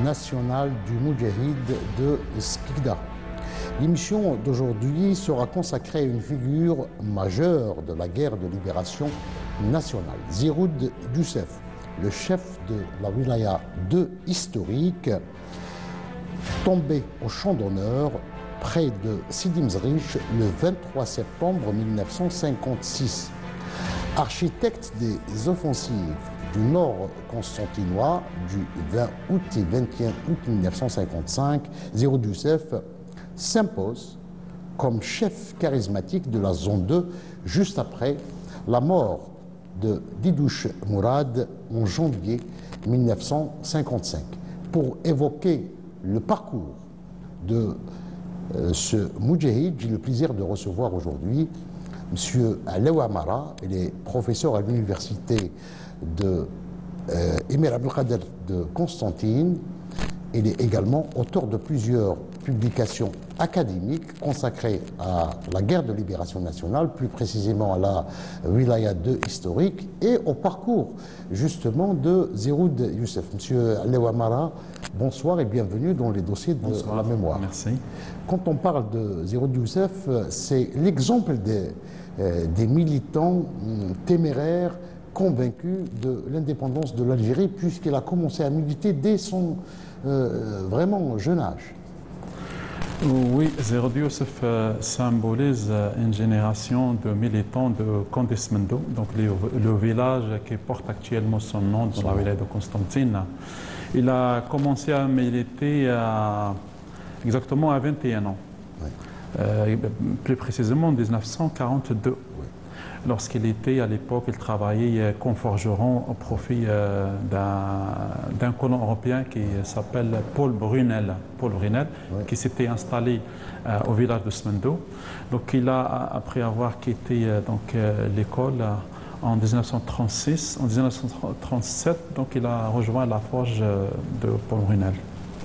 national du Moudjahid de Skikda. L'émission d'aujourd'hui sera consacrée à une figure majeure de la guerre de libération nationale, Zeroud Youssef, le chef de la wilaya 2 historique, tombé au champ d'honneur près de Sidi Mzrich le 23 septembre 1956. Architecte des offensives du nord constantinois du 20 août et 21 août 1955, Zeroud Youssef s'impose comme chef charismatique de la zone 2 juste après la mort de Didouche Mourad en janvier 1955. Pour évoquer le parcours de ce Moudjahid, j'ai le plaisir de recevoir aujourd'hui M. Lewa Mara. Il est professeur à l'université de Emir Abdelkader de Constantine. Il est également auteur de plusieurs publications académiques consacrées à la guerre de libération nationale, plus précisément à la wilaya 2 historique et au parcours justement de Zeroud Youssef. Monsieur Lewa Mara, bonsoir et bienvenue dans les dossiers de la mémoire. Merci. Quand on parle de Zeroud Youssef, c'est l'exemple des militants téméraires convaincus de l'indépendance de l'Algérie, puisqu'il a commencé à militer dès son vraiment jeune âge. Oui, Zeroud Youssef symbolise une génération de militants de Condesmendo, donc le village qui porte actuellement son nom dans la wilaya de Constantine. Il a commencé à militer exactement à 21 ans, oui. Plus précisément en 1942. Oui. Lorsqu'il était à l'époque, il travaillait comme forgeron au profit d'un colon européen qui s'appelle Paul Brunel, oui. Qui s'était installé au village de Smendo. Donc il a, après avoir quitté l'école en 1936, en 1937, donc il a rejoint la forge de Paul Brunel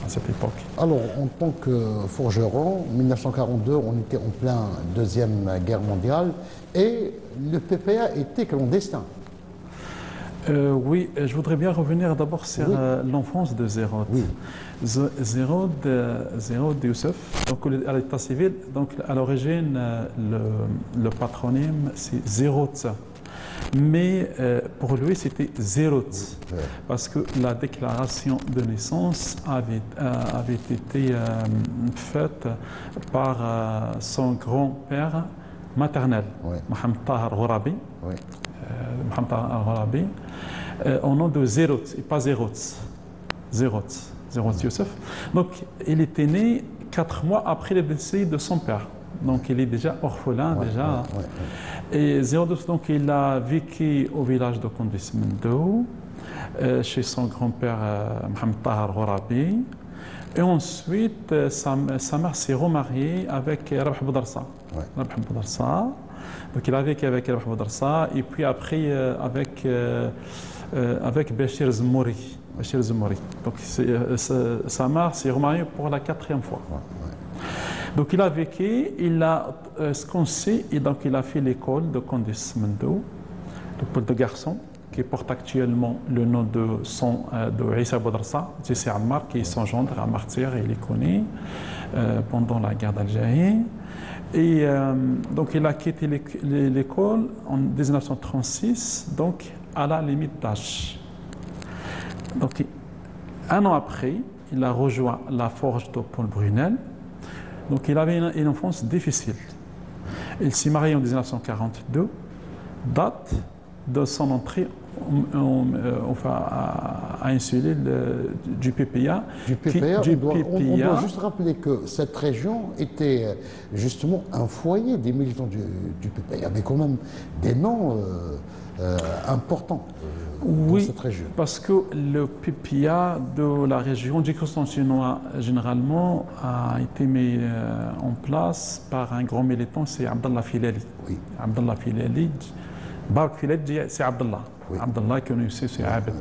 à cette époque. Alors, en tant que forgeron, en 1942, on était en plein Deuxième Guerre mondiale et le PPA était clandestin. Oui, je voudrais bien revenir d'abord sur l'enfance de Zeroud. Oui. Zeroud Youssef, donc à l'état civil, donc à l'origine, le patronyme c'est Zeroud. Mais pour lui, c'était Zeroud, parce que la déclaration de naissance avait été faite par son grand-père maternel, Mohamed Tahar Ghorabi, au nom de Zeroud, et pas Zeroud Youssef. Donc, il était né 4 mois après le décès de son père. Donc il est déjà orphelin. Et Zeroud, donc il a vécu au village de Condesmendo, chez son grand-père Mohamed Tahar Ghorabi. Et ensuite, sa mère s'est remariée avec Rabah Boudarsa. Donc il a vécu avec Rabah Boudarsa et puis après avec Bachir Zmouri. Donc sa mère s'est remariée pour la 4e fois. Donc il a vécu, il a ce qu'on sait, et donc il a fait l'école de Condesmendo, l'école de garçons, qui porte actuellement le nom de Issa Boudarsa, Issa Ammar, qui est son gendre, un martyr, et il est connu pendant la guerre d'Algérie. Et donc il a quitté l'école en 1936, donc à la limite d'âge. Donc 1 an après, il a rejoint la forge de Paul Brunel. Donc il avait une enfance difficile. Il s'est marié en 1942, date de son entrée à une cellule du PPA. On doit juste rappeler que cette région était justement un foyer des militants du PPA. Il y avait quand même des noms importants. Oui, cette région. Parce que le PPA de la région du Constantinois, généralement, a été mis en place par un grand militant, c'est Abdallah Filali. Oui. Abdallah Filali, Barak Filali, c'est Abdallah. Oui. Abdallah, connu aussi, c'est Abed.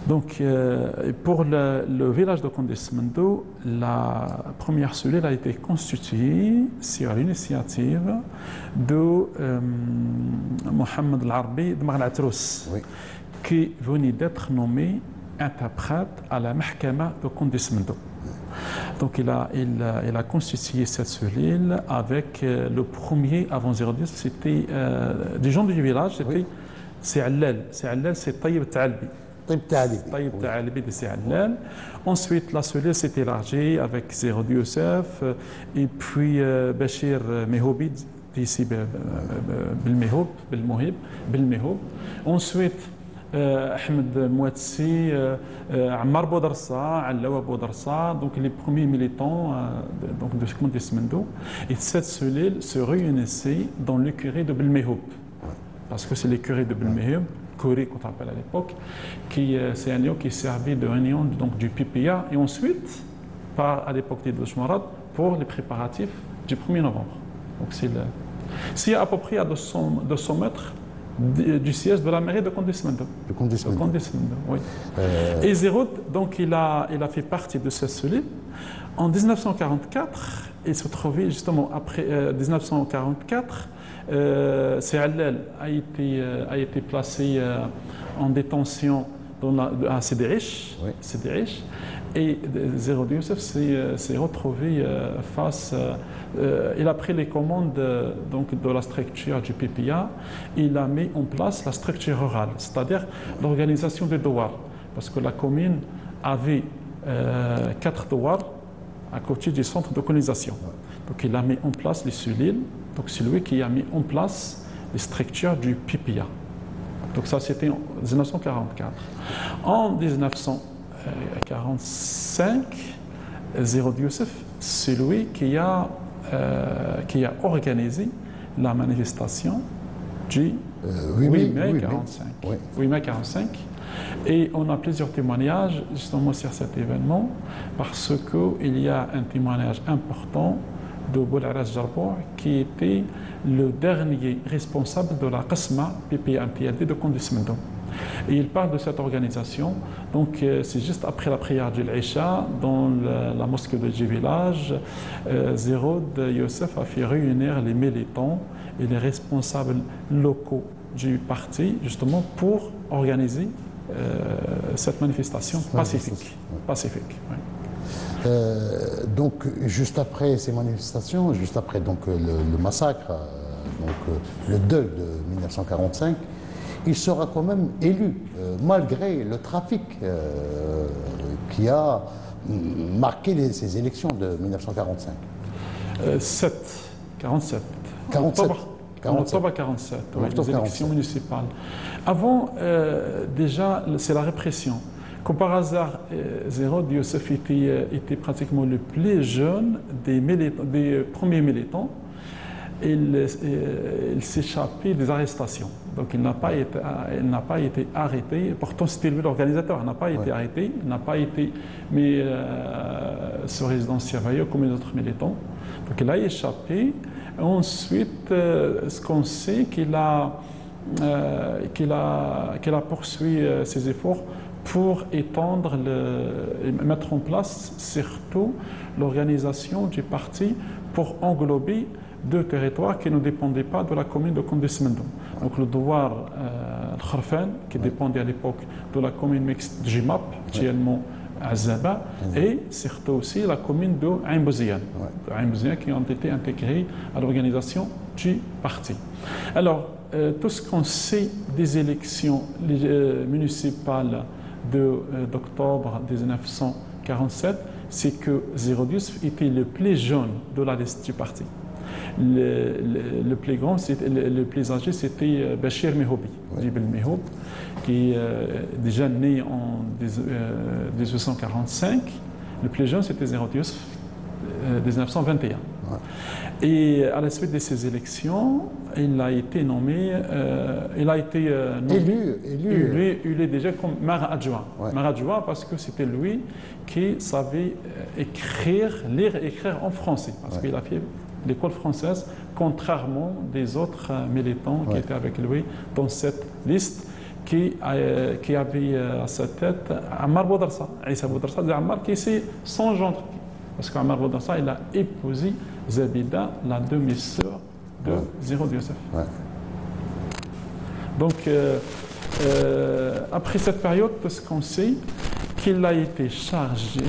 Donc, pour le village de Condesmendo, la première cellule a été constituée sur l'initiative de Mohamed Al-Arbi de Marl Atrous, oui, qui venait d'être nommé interprète à la Mahkama de Condesmendo. Donc il a constitué cette cellule avec le premier avant 010, c'était des gens du village, c'était Si'allal. Si'allal, c'est Tayyib Ta'albi. Tayyib Ta'albi de Si'allal. Ensuite, la cellule s'est élargie avec Zerod Youssef et puis Bachir Mehoubi, ici Belmehoub. Ensuite, Ahmed Mouatsi, Ammar Boudarsa, Allawa Boudarsa, donc les premiers militants donc de Condesmendo. Et cette cellule se réunissait dans l'écurie de Belmehoub. Parce que c'est l'écurie de Belmehoub, Kouri qu'on appelle à l'époque, c'est un lieu qui servait de réunion donc, du PPA et ensuite, à l'époque des Douchmarad, pour les préparatifs du 1er novembre. Donc c'est à peu près à 200 mètres du siège de la mairie de Condesmendo. De Condesmendo, oui. Et Zerod, donc il a fait partie de cette cellule. En 1944, il se trouvait justement après 1944, Si'allal a été placé en détention à Sédérich, et Zerod Youssef s'est retrouvé il a pris les commandes donc, de la structure du PPA, il a mis en place la structure rurale, c'est-à-dire l'organisation des douars, parce que la commune avait 4 douars à côté du centre de colonisation. Donc il a mis en place les cellules, donc c'est lui qui a mis en place les structures du PPA. Donc ça c'était en 1944. En 1945, Zerod Youssef, c'est lui qui a organisé la manifestation du 8 mai 1945. 8 mai 1945. Et on a plusieurs témoignages justement sur cet événement parce qu'il y a un témoignage important de Boularas Jarbour qui était le dernier responsable de la Qasma PPA-MTLD de Condesmendo. Et il parle de cette organisation, donc c'est juste après la prière de l'Aïcha dans la mosquée de Village, Zerod Youssef a fait réunir les militants et les responsables locaux du parti justement pour organiser cette manifestation pacifique. Donc juste après ces manifestations, juste après donc, le massacre, le deuil de 1945, il sera quand même élu, malgré le trafic qui a marqué ces élections de 1945. 47. En octobre 1947, les élections municipales. Avant, déjà, c'est la répression. Comme par hasard, Zerod Youssef était pratiquement le plus jeune des premiers militants. Il s'échappait des arrestations. Donc il n'a pas été arrêté. Pourtant, c'était lui l'organisateur. Il n'a pas été arrêté. Il n'a pas été mis sous résidence surveillée comme les autres militants. Donc il a échappé. Ensuite, ce qu'on sait, qu'il a poursuivi ses efforts pour étendre et mettre en place surtout l'organisation du parti pour englober 2 territoires qui ne dépendaient pas de la commune de Condesmendo. Donc le douar Kharfan, qui dépendait à l'époque de la commune mixte de Jimap, actuellement Azaba, et surtout aussi la commune de Ain Bouziane, qui ont été intégrés à l'organisation du parti. Alors, tout ce qu'on sait des élections municipales d'octobre 1947, c'est que Zerod Youssef était le plus jeune de la liste du parti. Le plus grand, le plus âgé, c'était Bachir Mehoubi, qui est déjà né en 1845. Le plus jeune, c'était Zerod Youssef, 1921. Et à la suite de ces élections, il a été élu déjà comme maire adjoint. Maire adjoint parce que c'était lui qui savait lire et écrire en français. Parce qu'il a fait l'école française, contrairement des autres militants qui étaient avec lui dans cette liste, qui avait à sa tête Ammar Boudarsa, Issa Boudarsa, Ammar qui est son gendre. Parce qu'Ammar Boudarsa, il a épousé Zabida, la demi-sœur de Zerod Youssef. Donc, Après cette période, ce qu'on sait, qu'il a été chargé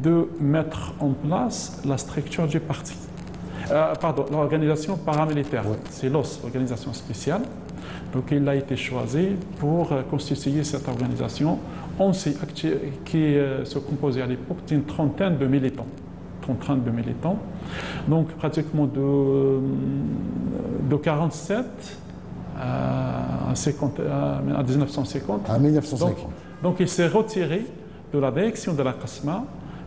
de mettre en place la structure du parti. Pardon, l'organisation paramilitaire. Oui. C'est l'OS, l'organisation spéciale. Donc il a été choisi pour constituer cette organisation. On sait qui se composait à l'époque d'une trentaine de militants. Donc pratiquement de 47 à 1950. À 1950. Donc il s'est retiré de la direction de la CASMA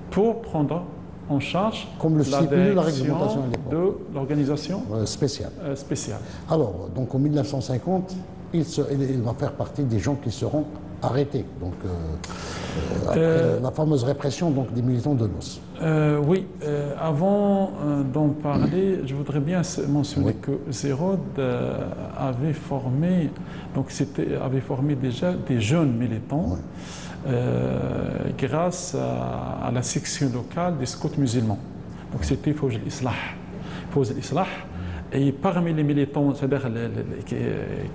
pour prendre en charge Comme le la stipule la direction réglementation à l'époque. de l'organisation Spécial. spéciale. Alors, donc en 1950, il va faire partie des gens qui seront arrêtés. Donc, après la fameuse répression donc, des militants de l'OS. Oui, avant d'en parler, je voudrais bien mentionner Oui. que Zérod avait formé déjà des jeunes militants. Oui. Grâce à la section locale des scouts musulmans. Donc c'était Fawj al-Islah. Et parmi les militants, c'est-à-dire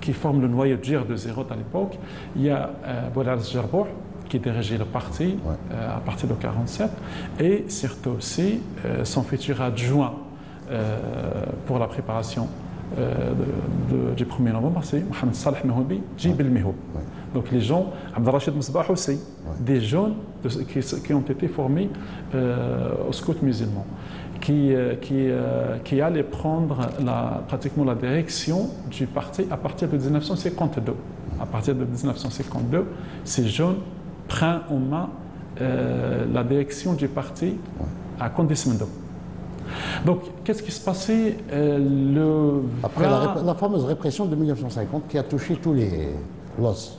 qui forment le noyau dur de Zérod à l'époque, il y a Boulal Jarbour qui dirigeait le parti à partir de 1947 et surtout aussi son futur adjoint pour la préparation du 1er novembre, c'est Mohamed Saleh Mehoubi, Jib El-Mehoub. Donc les gens, Abdelrachid Msbah aussi, des jeunes qui ont été formés au scout musulman, qui allaient prendre pratiquement la direction du parti à partir de 1952. À partir de 1952, ces jeunes prennent en main la direction du parti à Condesmendo. Donc, qu'est-ce qui se passait Après la fameuse répression de 1950 qui a touché tous les LOS.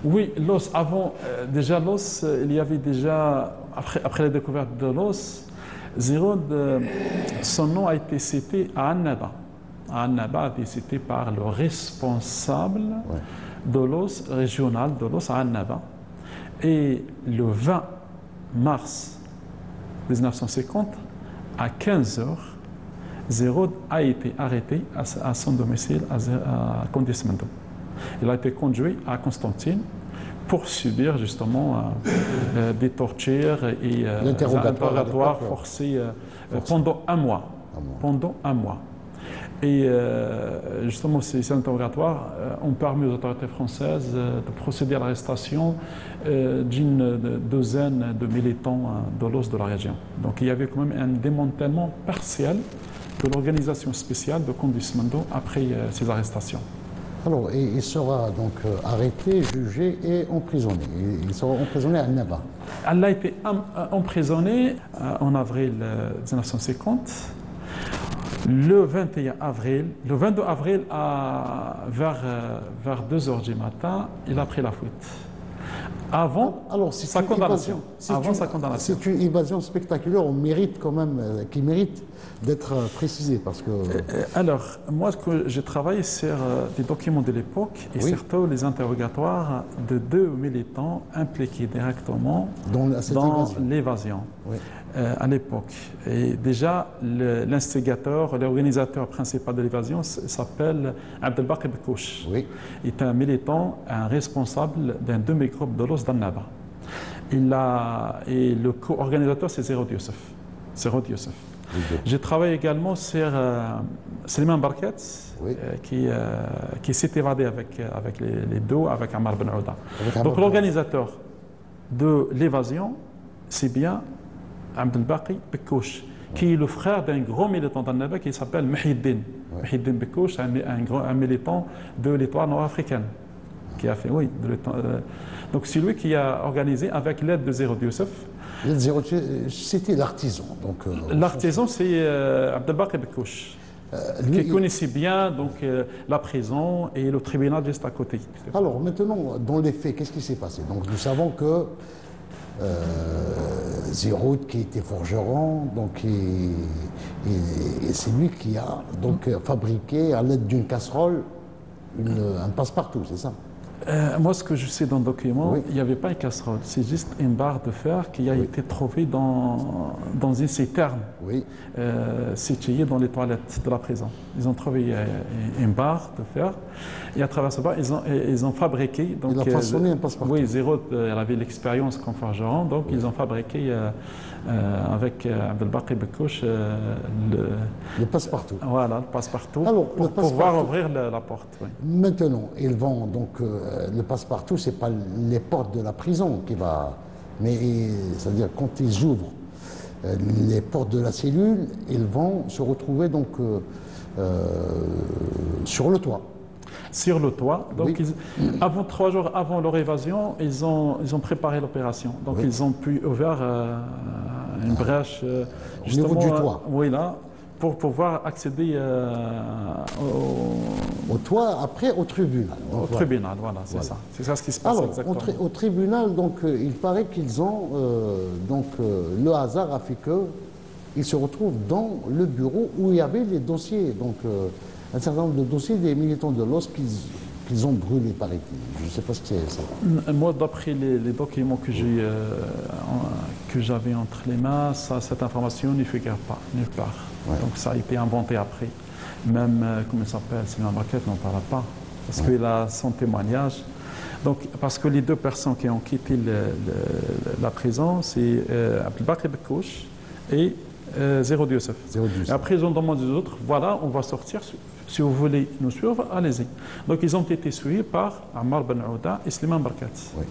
Oui, l'os, avant, déjà l'os, il y avait déjà, après la découverte de l'os, Zérod, son nom a été cité à Annaba. Annaba a été cité par le responsable de l'os régional de l'os à Annaba. Et le 20 mars 1950, à 15h, Zérod a été arrêté à son domicile à Condesmendo. Il a été conduit à Constantine pour subir justement des tortures et des interrogatoires forcés pendant un mois. Et justement, ces interrogatoires ont permis aux autorités françaises de procéder à l'arrestation d'une douzaine de militants de l'OS de la région. Donc il y avait quand même un démantèlement partiel de l'organisation spéciale de Condesmendo après ces arrestations. Alors, il sera donc arrêté, jugé et emprisonné. Il sera emprisonné à Annaba. Elle a été emprisonnée en avril 1950. Le 21 avril, le 22 avril, vers 2h du matin, il a pris la fuite. Avant sa condamnation. C'est une évasion spectaculaire, qui mérite d'être précisée parce que... Alors, moi, j'ai travaillé sur des documents de l'époque et surtout les interrogatoires de deux militants impliqués directement dans l'évasion. Oui. À l'époque. Et déjà, l'instigateur, l'organisateur principal de l'évasion s'appelle Abdelbaki Bekouch. Oui. Il est un militant, un responsable d'un demi-groupe de l'OS d'Annaba. Et le co-organisateur, c'est Zérod Youssef. J'ai travaillé également sur Slimane Barket, qui s'est évadé avec les deux, avec Ammar Ben Ouda. Donc l'organisateur de l'évasion, c'est bien Abdelbaki Bekouch, qui est le frère d'un grand militant d'Annaba qui s'appelle Mehyiddin. Mehyiddin Bekouch, un militant de l'étoile nord-africaine. Qui a fait, donc c'est lui qui a organisé avec l'aide de Zérod Youssef. C'était l'artisan. L'artisan, c'est Abdelbaki Bekouch, qui connaissait bien la prison et le tribunal juste à côté. Alors maintenant, dans les faits, qu'est-ce qui s'est passé? Donc nous savons que Zérod, qui était forgeron, et c'est lui qui a fabriqué à l'aide d'une casserole un passe-partout, c'est ça? Moi, ce que je sais dans le document, il n'y avait pas une casserole, c'est juste une barre de fer qui a été trouvée dans dans une citerne Oui. située dans les toilettes de la prison. Ils ont trouvé une barre de fer et à travers ce barre, ils ont fabriqué. Donc, il a façonné un passe-partout. Oui, Zéro, elle avait l'expérience comme forgeron, donc ils ont fabriqué avec Abdelbaki Bekouch le passe-partout. Voilà, le passe-partout Alors, pour pouvoir ouvrir la porte. Oui. Maintenant, ils vont donc le passe-partout, c'est pas les portes de la prison qui va, mais c'est-à-dire quand ils ouvrent les portes de la cellule, ils vont se retrouver donc sur le toit. Sur le toit. Donc, Oui. avant 3 jours avant leur évasion, ils ont préparé l'opération. Donc, Oui. ils ont pu ouvrir une brèche au niveau du toit. Oui, là, pour pouvoir accéder Au toit, après au tribunal. Donc, au voilà. tribunal. Voilà, c'est ça. C'est ça ce qui se passe Alors, exactement. au tribunal, donc, il paraît qu'ils ont, le hasard a fait qu'ils se retrouvent dans le bureau où il y avait les dossiers, donc un certain nombre de dossiers des militants de l'OS qu'ils ont brûlés, paraît-il. Je ne sais pas ce que c'est ça. Moi, d'après les documents que j'avais entre les mains, cette information n'y figure pas nulle part. Ouais. Donc ça a été inventé après. Même, comment il s'appelle, Sylvain Braquette n'en parle pas, parce qu'il a son témoignage. Donc, parce que les 2 personnes qui ont quitté la prison, c'est Abdelbaki Bekouch et Zéro Youssef. Et après, ils ont demandé aux autres, voilà, on va sortir, si vous voulez nous suivre, allez-y. Donc, ils ont été suivis par Ammar Ben Ouda et Slimane Barkat. Oui.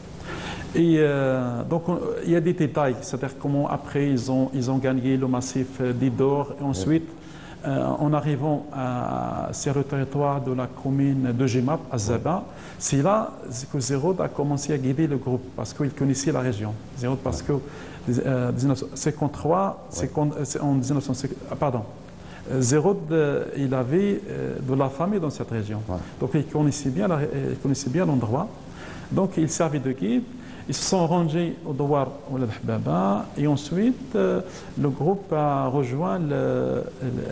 Et donc, il y a des détails, c'est-à-dire comment après, ils ont gagné le massif d'Idor, et ensuite, en arrivant sur le territoire de la commune de Jemap, à Zaba, c'est là que Zéro a commencé à guider le groupe, parce qu'il connaissait la région. Zéro, parce que 1953, en 1950, pardon, Zéro, il avait de la famille dans cette région. Ouais. Donc il connaissait bien l'endroit. Donc il servait de guide. Ils se sont rangés au Douar Oulad Hbaba et ensuite le groupe a rejoint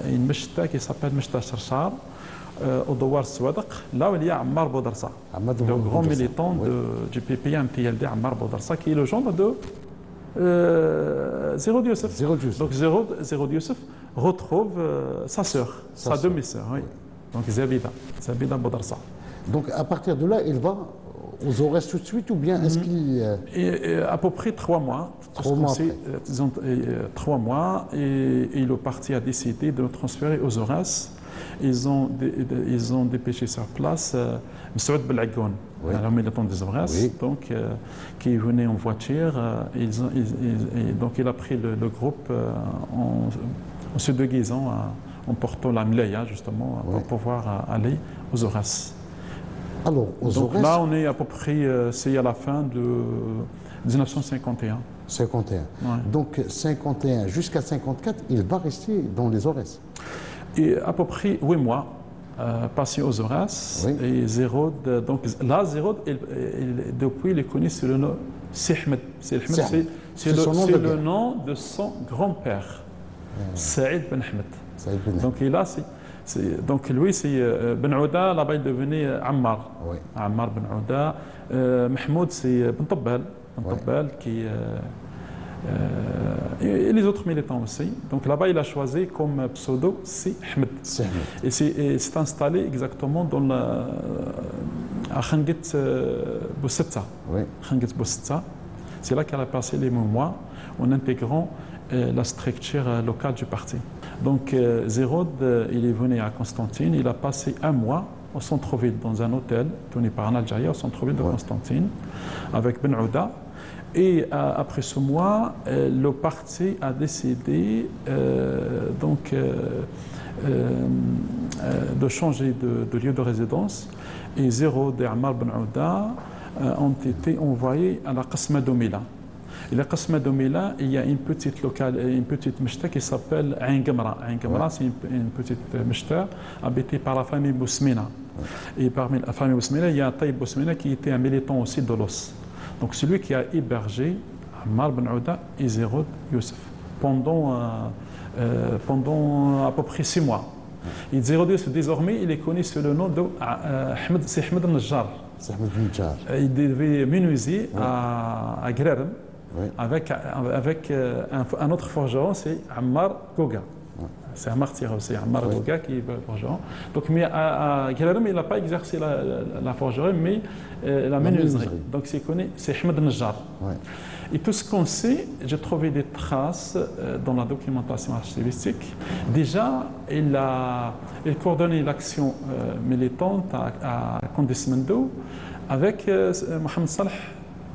une mechta qui s'appelle Mechta Charchar au Douar Souadaq, là où il y a Ammar Boudarsa, le grand militant du PPI MTLD Ammar Boudarsa, qui est le gendre de Zéro Youssef. Donc Zéro Youssef retrouve sa sœur, sa demi-sœur, oui. Donc Zabida Boudarsa. Donc à partir de là, il va aux Aurès tout de suite ou bien est-ce qu'il... À peu près 3 mois. 3 mois après. 3 mois et le parti a décidé de le transférer aux Aurès. Ils ont dépêché sur place Msoud Belhagoun, un militant des Aurès, donc, qui venait en voiture. Donc il a pris le groupe en se déguisant, en portant la mlaya justement, pour pouvoir aller aux Aurès. Alors, donc là, on est à peu près, c'est à la fin de 1951. 51. Ouais. Donc 51 jusqu'à 54, il va rester dans les Aurès. Et à peu près 8 mois passés aux Aurès. Oui. Et Zéro, donc là, Zéro, depuis, il est connu sous le nom Sihmed. C'est le nom de son grand-père, Saïd Ben Ahmed. Donc il a... Donc lui, c'est Ben Ouda, là-bas il devenait Ammar. Oui. Ammar Ben Ouda. Mahmoud, c'est Ben Tabbal. Qui... et les autres militants aussi. Donc là-bas, il a choisi comme pseudo, c'est Ahmed. Et c'est installé exactement dans à Khanguet Boussetta. Oui. Khanguet Boussetta. C'est là qu'elle a passé les mois en intégrant la structure locale du parti. Donc Zéro, il est venu à Constantine, il a passé 1 mois au centre-ville, dans un hôtel tenu par un Algérien au centre-ville de Constantine, avec Ben Ouda. Et après ce mois, le parti a décidé de changer de lieu de résidence. Et Zéro et Ammar Ben Ouda ont été envoyés à la Qasma Domila. Et la Qasma Domila, il y a une petite mechta qui s'appelle Ain Gamra. Ain Gamra, c'est une petite mechta habitée par la famille Bousmina. Et parmi la famille Bousmina, il y a Taïb Bousmina qui était un militant aussi de l'OS. Donc celui qui a hébergé Ammar Ben Ouda et Zéro Youssef pendant à peu près 6 mois. Et Zéro Youssef, désormais, il est connu sous le nom de Ahmed Najjar. Il devait menuisier à Grerem. oui. avec un autre forgeron, c'est Ammar Goga. Oui. C'est un martyr aussi, Ammar Oui. Goga qui est forgeron. Donc, mais à Guélarem, il n'a pas exercé la forgerie, mais la menuiserie. Donc, c'est Ahmed Najjar. Oui. Et tout ce qu'on sait, j'ai trouvé des traces dans la documentation archivistique. Déjà, il coordonnait l'action militante à Condesmendo avec Mohamed Salah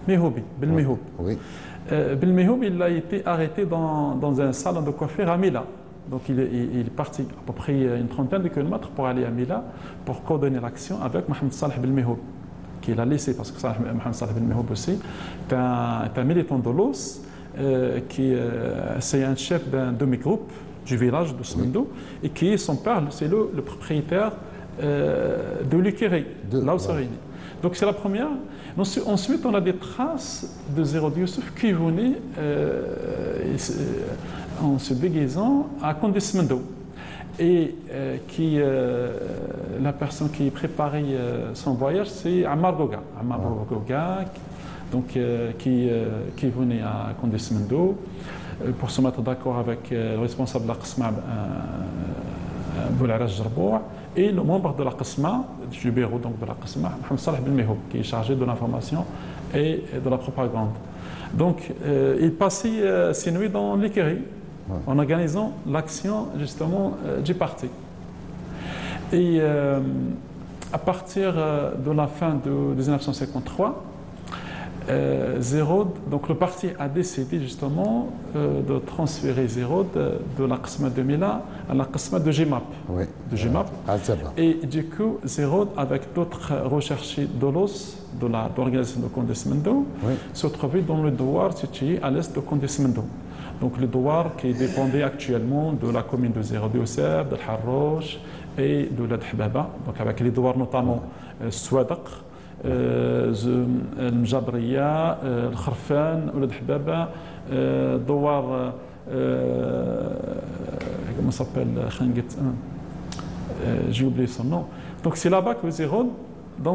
Mehoubi, Belmehoub. Oui. Belmehoub, il a été arrêté dans un salon de coiffure à Mila. Donc il est parti à peu près une trentaine de kilomètres pour aller à Mila pour coordonner l'action avec Mohamed Salah Belmehoub, qu'il a laissé, parce que Mohamed Salah Belmehoub aussi est un militant de l'OS, c'est un chef d'un demi-groupe du village de Smendo, et qui est son père, c'est le propriétaire de l'Ukiri, là où c'est. Donc c'est la première. Ensuite, on a des traces de Zerod Youssef qui venait en se déguisant à Condesmendo. Et la personne qui préparait son voyage, c'est Ammar Goga. Ammar Goga, donc, qui venait à Condesmendo pour se mettre d'accord avec le responsable de la Qasma, Boularaj Jarboua, et le membre de la Qasma, du bureau donc de la Qasma, Mohamed Salah Belmehoub, qui est chargé de l'information et de la propagande. Donc, il passait ses nuits dans l'Ikeri, en organisant l'action justement du parti. Et à partir de la fin de 1953, Zerod, donc le parti a décidé justement de transférer Zerod de la Qasma de Mila à la Qasma de Jemap. Oui. De Jemap. Et du coup, Zerod, avec d'autres recherchés de l'OS, de l'organisation de Condesmendo, se trouvait dans le douar situé à l'est de Condesmendo. Donc le douar qui dépendait actuellement de la commune de Zerod Youssef, de Harrouch et de l'Adhbaba, donc avec les douars notamment Souadaq, المجابرية الخرفان ولاد حبابة دوار comment s'appelle j'ai oublié son nom. Donc c'est là-bas que Zerod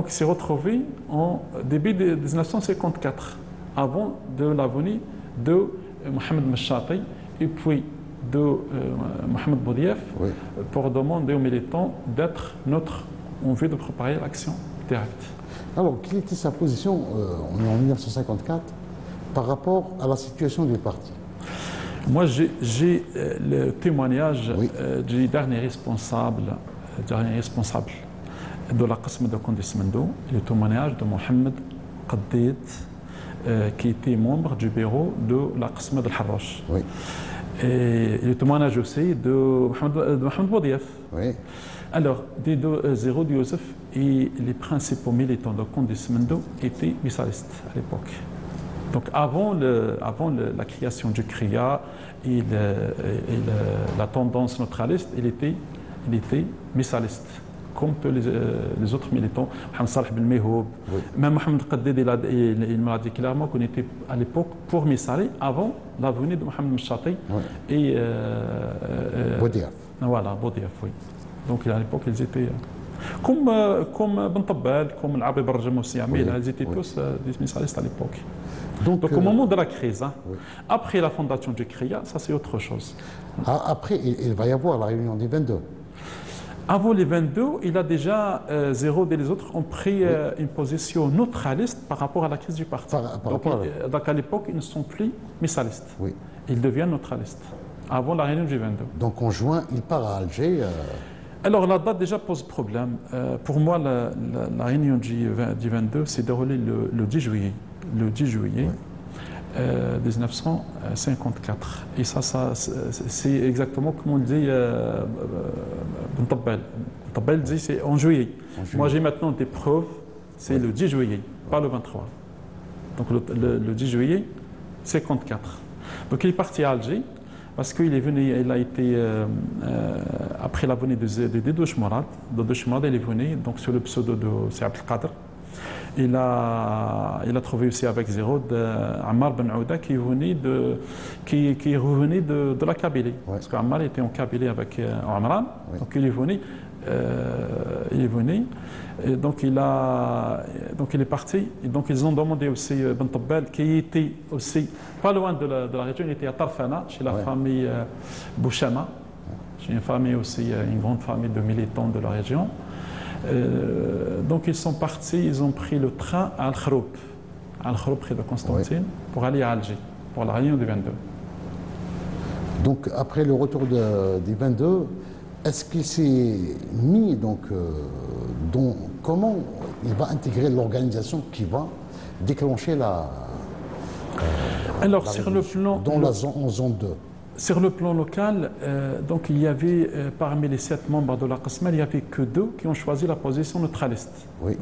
s'est retrouvé en début de 1954, avant de la venue de Mohamed Meshati et puis de Mohamed Boudiaf, pour demander aux militants d'être neutres en vue de préparer l'action directe. Alors, quelle était sa position en 1954 par rapport à la situation du parti? Moi, j'ai le témoignage du dernier responsable de la Qasma de Condesmendo, le témoignage de Mohamed Qaddid, qui était membre du bureau de la Qasma de Harrouch. Oui. Et le témoignage aussi de Mohamed Boudiaf. Oui. Alors, Zerod Youssef et les principaux militants de Condesmendo étaient missalistes à l'époque. Donc, avant la création du CRIA et la tendance neutraliste, il était missaliste, comme les autres militants. Mohamed Salah Belmehoub, même Mohamed Qaddid, il m'a dit clairement qu'on était à l'époque pour Missali avant la venue de Mohamed Meshati et Boudiaf. Voilà, Boudiaf, oui. Donc à l'époque, ils étaient comme Ben Tabbal, comme l'Abib Rajam aussi, ils étaient tous des missalistes à l'époque. Donc au moment de la crise, après la fondation du CRIA, ça c'est autre chose. Après, il va y avoir la réunion des 22. Avant les 22, il a déjà Zerod et les autres ont pris une position neutraliste par rapport à la crise du parti. Donc à l'époque, ils ne sont plus missalistes. Oui. Ils deviennent neutralistes avant la réunion du 22. Donc en juin, il part à Alger. Alors la date déjà pose problème. Pour moi, la réunion du 22 s'est déroulée le 10 juillet. Le 10 juillet 1954. Et ça c'est exactement comme on dit Ben Tabbal. Tabbal dit c'est en juillet. Moi j'ai maintenant des preuves, c'est le 10 juillet, pas le 23. Donc le 10 juillet 54. Donc il est parti à Alger. Parce qu'il est venu, il a été, après la venue de Douche Mourad, il est venu donc, sur le pseudo de Abdelkader. Il a trouvé aussi avec Zéroud Ammar Ben Ouda qui est revenu de la Kabylie. Ouais. Parce qu'Ammar était en Kabylie avec Omran, oui. Donc il est venu. Et donc il est parti. Et donc ils ont demandé aussi Ben Tabbal, qui était aussi pas loin de la région, il était à Tarfana, chez la famille Bouchama. J'ai une famille aussi, une grande famille de militants de la région. Donc ils sont partis, ils ont pris le train à Al-Khroub près de Constantine, pour aller à Alger, pour la réunion du 22. Donc après le retour du 22, est-ce qu'il s'est mis comment il va intégrer l'organisation qui va déclencher alors sur le plan en zone 2? Sur le plan local, donc il y avait parmi les 7 membres de la Qasma, il n'y avait que 2 qui ont choisi la position neutraliste. Oui.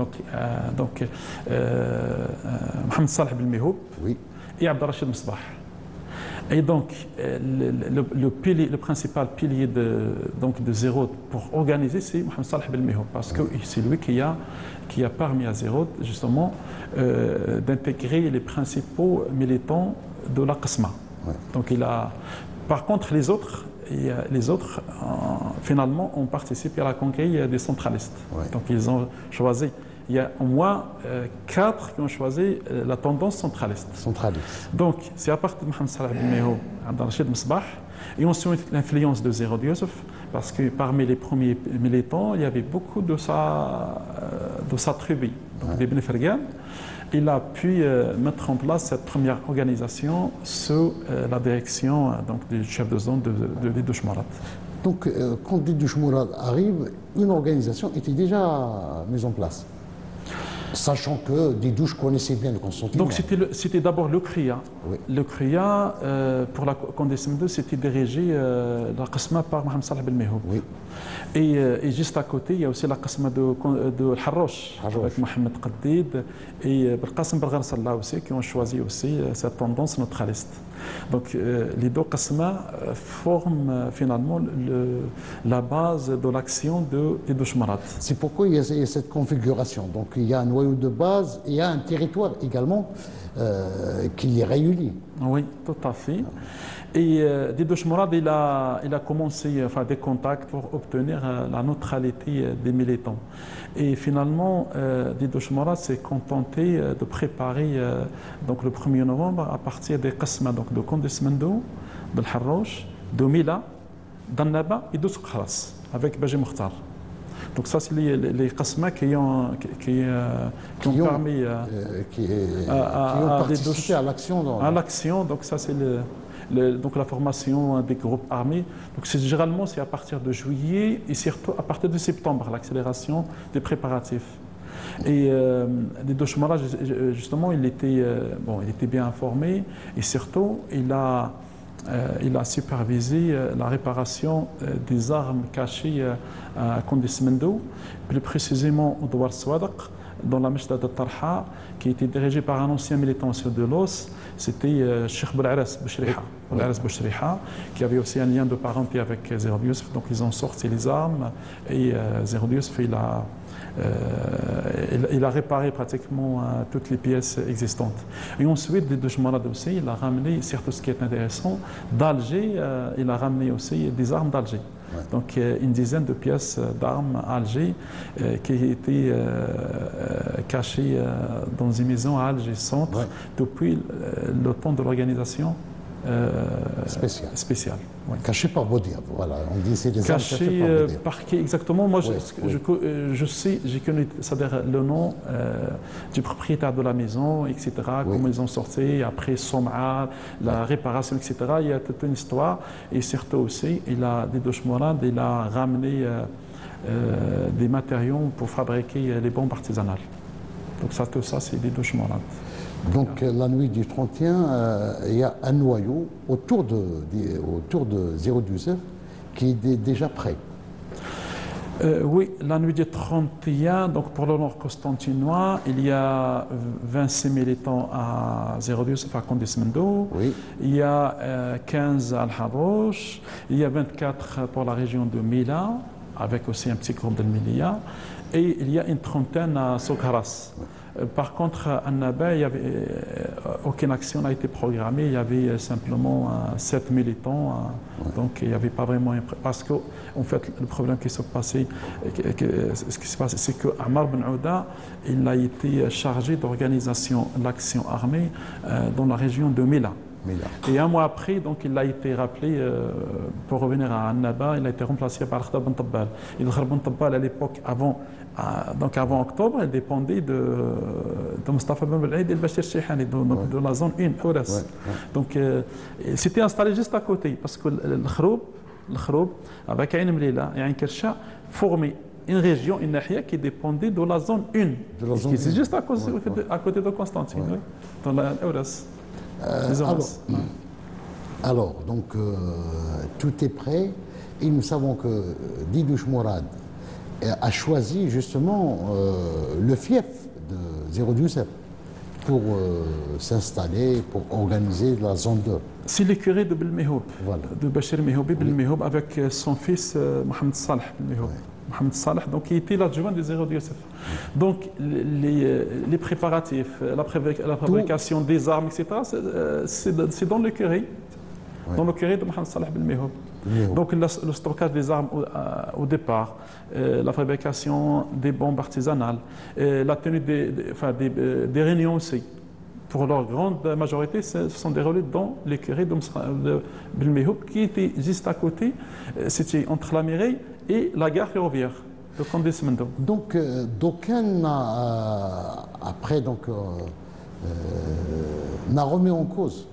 Donc Mohamed Saleh Belmehoub et Abdelrachid Msbah. Et donc le principal pilier de Zéroud pour organiser, c'est Mohamed Saleh Belmehoub, parce que c'est lui qui a permis à Zéroud justement d'intégrer les principaux militants de la Qasma. Oui. Donc par contre, les autres finalement ont participé à la conquête des centralistes. Oui. Donc ils ont choisi. Il y a au moins 4 qui ont choisi la tendance centraliste. Donc c'est à partir de Mohamed Saleh Belmehoub, Abdelrachid Msbah, et ensuite l'influence de Zéroud Youssef, parce que parmi les premiers militants, il y avait beaucoup de sa tribu, donc des Ben Fergan. Il a pu mettre en place cette première organisation sous la direction du chef de zone de Didouche Mourad. Donc, quand Didouche Mourad arrive, une organisation était déjà mise en place, sachant que Didouche connaissait bien le Constantine. Donc, c'était d'abord le CRIA. Oui. Le CRIA, pour la Condescend 2, c'était dirigé la Qasma par Mohamed Saleh Belmehoub. Oui. Et juste à côté, il y a aussi la Qasma de Harrouch, avec Mohamed Qaddid et Belqasem Belghar Sallah aussi, qui ont choisi aussi cette tendance neutraliste. Donc les 2 Qasma forment finalement la base de l'action de Didouche Mourad. C'est pourquoi il y a cette configuration. Donc il y a un noyau de base et il y a un territoire également qui les réunit. Oui, tout à fait. Et Didouche Mourad, il a commencé des contacts pour obtenir la neutralité des militants. Et finalement, Didouche Mourad s'est contenté de préparer donc le 1er novembre à partir des Qasma, donc de Condesmendo, de Harrouch, de Mila, d'Annaba et de Soukhras, avec Baji Mokhtar. Donc ça, c'est les Qasma qui ont permis qui ont participé à l'action. À l'action, donc ça c'est donc la formation des groupes armés. Donc généralement c'est à partir de juillet et surtout à partir de septembre, l'accélération des préparatifs. Et Didouche Mourad, justement, il était bien informé et surtout il a supervisé la réparation des armes cachées à Condesmendo, plus précisément au Douar Swadaq, dans la Mechda de Tarha, qui était dirigée par un ancien militant de l'OS, c'était Cheikh Boul'aras Bouchriha, qui avait aussi un lien de parenté avec Zéroud Youssef. Donc ils ont sorti les armes et Zéroud Youssef, il a réparé pratiquement toutes les pièces existantes. Et ensuite, Didouche Mourad aussi, il a ramené, surtout ce qui est intéressant, d'Alger, il a ramené aussi des armes d'Alger. Ouais. Donc une dizaine de pièces d'armes à Alger qui étaient cachées dans une maison à Alger Centre depuis le temps de l'organisation spéciale. Ouais. Caché par Boudiab, voilà. On dit c'est des armes cachées par qui exactement? Moi, je sais, j'ai connu, c'est-à-dire le nom du propriétaire de la maison, etc. Comment ils ont sorti, après Som'a, la réparation, etc. Il y a toute une histoire. Et surtout aussi, Didouche Mourad, il a ramené des matériaux pour fabriquer les bombes artisanales. Donc ça, tout ça, c'est Didouche Mourad. Donc la nuit du 31, il y a un noyau autour de Zéroud Youssef qui est déjà prêt. Oui, la nuit du 31, donc pour le nord constantinois, il y a 26 militants à Zéroud Youssef, à Condesmendo. Oui. Il y a 15 à Al-Harrouch. Il y a 24 pour la région de Mila, avec aussi un petit groupe de Milia. Et il y a une trentaine à Sokharas. Par contre, à Naba, il y avait, aucune action n'a été programmée. Il y avait simplement 7 militants. Donc, il n'y avait pas vraiment... Parce que, en fait, le problème qui s'est passé, c'est que Ammar Ben Ouda, il a été chargé d'organisation de l'action armée dans la région de Mila. Et un mois après, donc, il a été rappelé pour revenir à Annaba. Il a été remplacé par Khtar Ben Tabbal. Et le Khtar Ben Tabbal, à l'époque, avant octobre, il dépendait de Mustafa Ben Belhaïd et de Bachir Chihani, de la zone 1, Ouras. Donc, c'était installé juste à côté, parce que le Khroub, avec Ain Mlila et Ain Kersha, formait une région, une nahia qui dépendait de la zone 1, qui est juste à côté de Constantine, dans la Ouras. Alors, donc, tout est prêt et nous savons que Didouche Mourad a choisi justement le fief de Zéro Youssef pour s'installer, pour organiser la zone 2. C'est le curé de Belmehoub, de Bachir Mehoubi Belmehoub, avec son fils Mohamed Saleh Belmehoub. Mohamed Saleh, donc qui était l'adjoint de Zéro Youssef. Donc les préparatifs, la fabrication des armes, etc., c'est dans le curé, dans le curé de Mohamed Saleh Belmehoub. Donc le stockage des armes au départ, la fabrication des bombes artisanales, la tenue des réunions aussi. Pour leur grande majorité, se sont déroulées dans l'écurie de Belmehoub, qui était juste à côté, c'était entre la mairie et la gare ferroviaire de Condé-Semendo. Donc, d'aucun après n'a remis en cause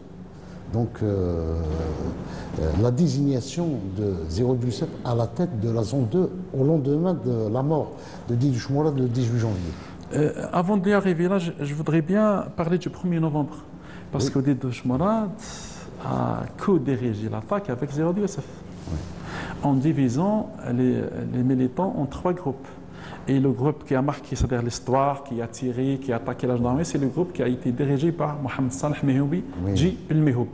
la désignation de Zéro Youssef à la tête de la zone 2 au lendemain de la mort de Didouche Mourad le 18 janvier. Avant d'y arriver là, je voudrais bien parler du 1er novembre. Parce que Didouche Mourad a co-dirigé l'attaque avec Zéro Youssef. En divisant les militants en 3 groupes. Et le groupe qui a marqué, c'est-à-dire l'histoire, qui a tiré, qui a attaqué la gendarmerie, c'est le groupe qui a été dirigé par Mohamed Saleh Mehoubi, J. Belmehoub.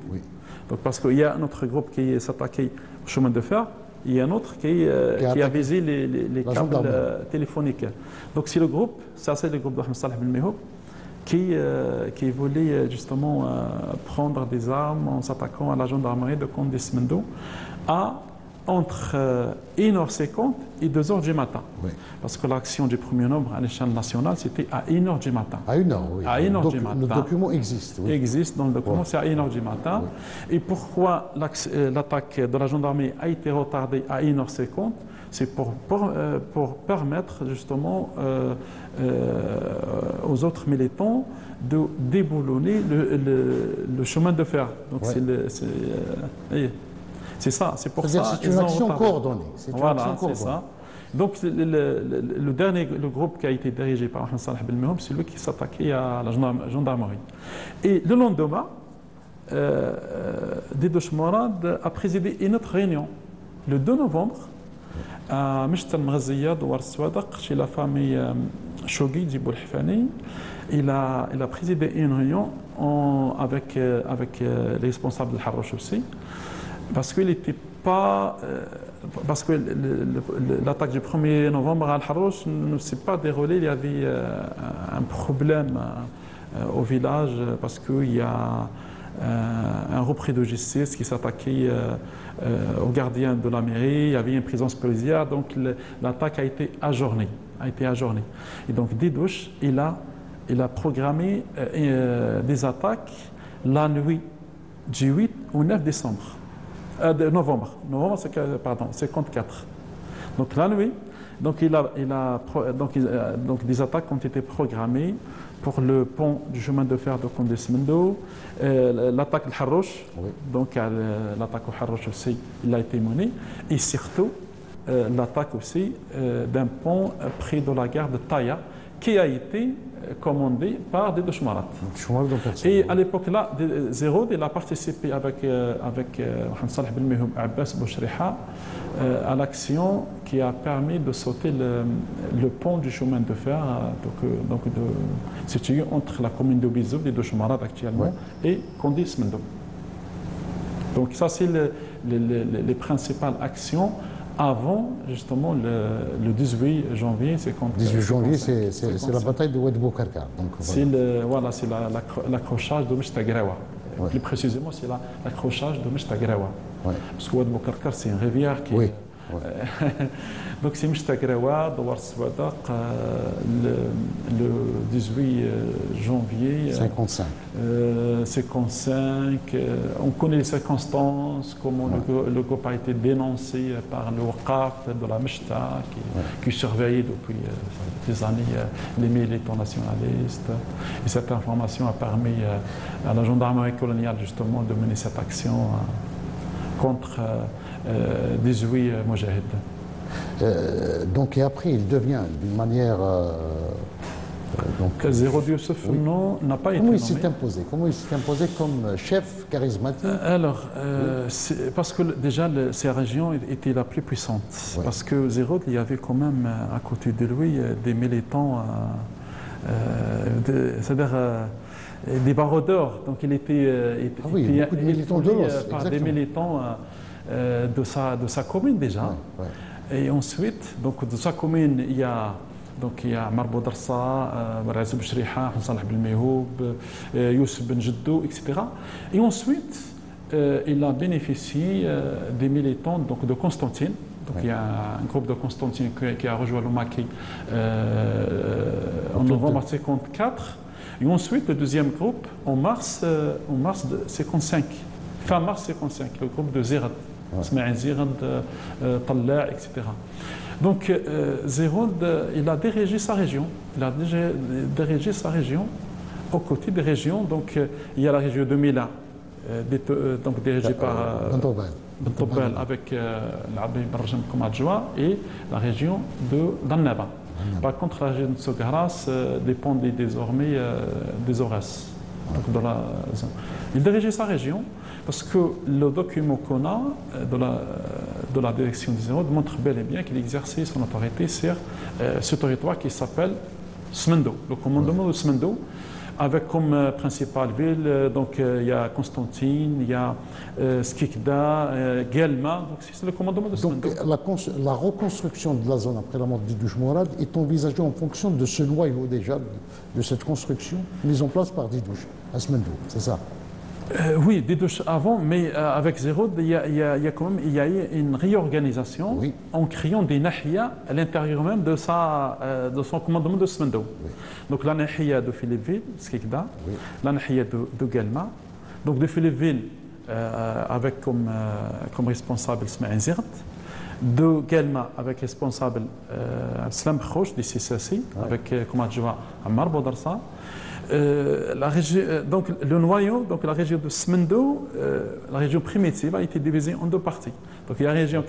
Donc parce qu'il y a un autre groupe qui s'est attaqué au chemin de fer, il y a un autre qui a visé les câbles téléphoniques. Donc c'est le groupe, c'est le groupe de Mohamed Saleh Belmehoub qui voulait justement prendre des armes en s'attaquant à la gendarmerie de Condé-Semendo entre 1h50 et 2h du matin. Parce que l'action du 1er novembre à l'échelle nationale, c'était à 1h du matin. À 1h, oui. À 1h du matin. Le document existe. Il existe dans le document, c'est à 1h du matin. Et pourquoi l'attaque de la gendarmerie a été retardée à 1h50? C'est pour permettre justement aux autres militants de déboulonner le chemin de fer. Donc c'est ça, c'est pour ça. C'est une action coordonnée. Voilà, c'est ça. Donc le groupe qui a été dirigé par Mohamed Saleh Belmehoub, c'est lui qui s'attaquait à la gendarmerie. Et le lendemain, Didouche Mourad a présidé une autre réunion, le 2 novembre, à Mishtal Mghaziyad ou Arswadaq, chez la famille Chogui Djibou Hifani. Il a présidé une réunion avec les responsables de Harrouch aussi. Parce qu'il n'était pas. Parce que l'attaque du 1er novembre à Al-Harrouch ne s'est pas déroulée. Il y avait un problème au village parce qu'il y a un repris de justice qui s'attaquait aux gardiens de la mairie. Il y avait une présence policière. Donc l'attaque a été ajournée. Et donc Didouche, il a programmé des attaques la nuit du 8 au 9 décembre. De novembre, pardon, 54. Donc la nuit, donc des attaques ont été programmées pour le pont du chemin de fer de Condé-Semendo, l'attaque de Harrouch, donc l'attaque au Harrouch aussi, il a été menée, et surtout l'attaque aussi d'un pont près de la gare de Taya, qui a été commandé par Didouche Mourad. Et à l'époque-là, Zéro, il a participé avec Mohamed Saleh Belmehoub et Abbas Bouchriha à l'action qui a permis de sauter le pont du chemin de fer situé entre la commune de Bizou, Didouche Mourad actuellement, et Condé-Semendo. Donc ça, c'est les principales actions avant justement le 18 janvier 50. 18 janvier, c'est la bataille de Oued Boukarka. C'est l'accrochage de Meshtagrawa. Plus précisément, c'est l'accrochage de Meshtagrawa. Parce que Oued Boukarka, c'est une rivière qui est. Donc c'est Meshtagrawa, Douar Swadaq, le 18 janvier 55. 55. On connaît les circonstances, comment le groupe a été dénoncé par le Waqaf de la Meshta, qui surveillait depuis des années les militants nationalistes. Et cette information a permis à la gendarmerie coloniale justement de mener cette action contre 18 Moujahid. Donc, et après, il devient d'une manière. Zérod Youssef, non, n'a pas été nommé. Comment il s'est imposé comme chef charismatique? Alors, parce que déjà, ces régions étaient la plus puissante. Parce que Zérod, il y avait quand même à côté de lui des militants, c'est-à-dire des baroudeurs. Donc, il était beaucoup de militants de l'os, par des militants de sa commune déjà. Et ensuite, donc de sa commune, il y a Marbou Darsa, Razib Shriha, Salah Belmehoub, Youssef Ben Jeddou, etc. Et ensuite, il a bénéficié des militants donc, de Constantine. Donc il y a un groupe de Constantine qui a rejoint le Maquis en novembre 1954. Et ensuite, le deuxième groupe en mars 1955, fin mars 1955, le groupe de Zérad. Zérad, Talla, etc. Donc, Zérod, il a dirigé sa région. Il a dirigé sa région aux côtés des régions. Donc, il y a la région de Mila, donc dirigée par Bentobel avec l'Abbé Barjam comme adjoint, et la région d'Annaba. Par contre, la région de Sogaras dépendait désormais des Aurès. Il dirigeait sa région. Parce que le document qu'on a de la direction des Zérod montre bel et bien qu'il exerçait son autorité sur ce territoire qui s'appelle Smendo, le commandement de Smendo, avec comme principale ville, donc il y a Constantine, il y a Skikda, Guelma, donc c'est le commandement de Smendo. Donc la reconstruction de la zone après la mort d'Idouche Mourad est envisagée en fonction de ce noyau déjà, de cette construction mise en place par Didouche à Smendo, c'est ça? Oui, Didouche avant, mais avec Zérod, il y a eu une réorganisation en créant des nahia à l'intérieur même de son commandement de Smendo. Donc la nahia de Philippeville, Skikda, la nahia de Guelma, donc de Philippeville avec comme responsable Ismaïl Zirt, de Guelma avec responsable Slam Khouch du CCC, avec comme adjoint Ammar Boudarsa. Donc le noyau, donc la région de Smendo, la région primitive a été divisée en deux parties. Donc il y a la région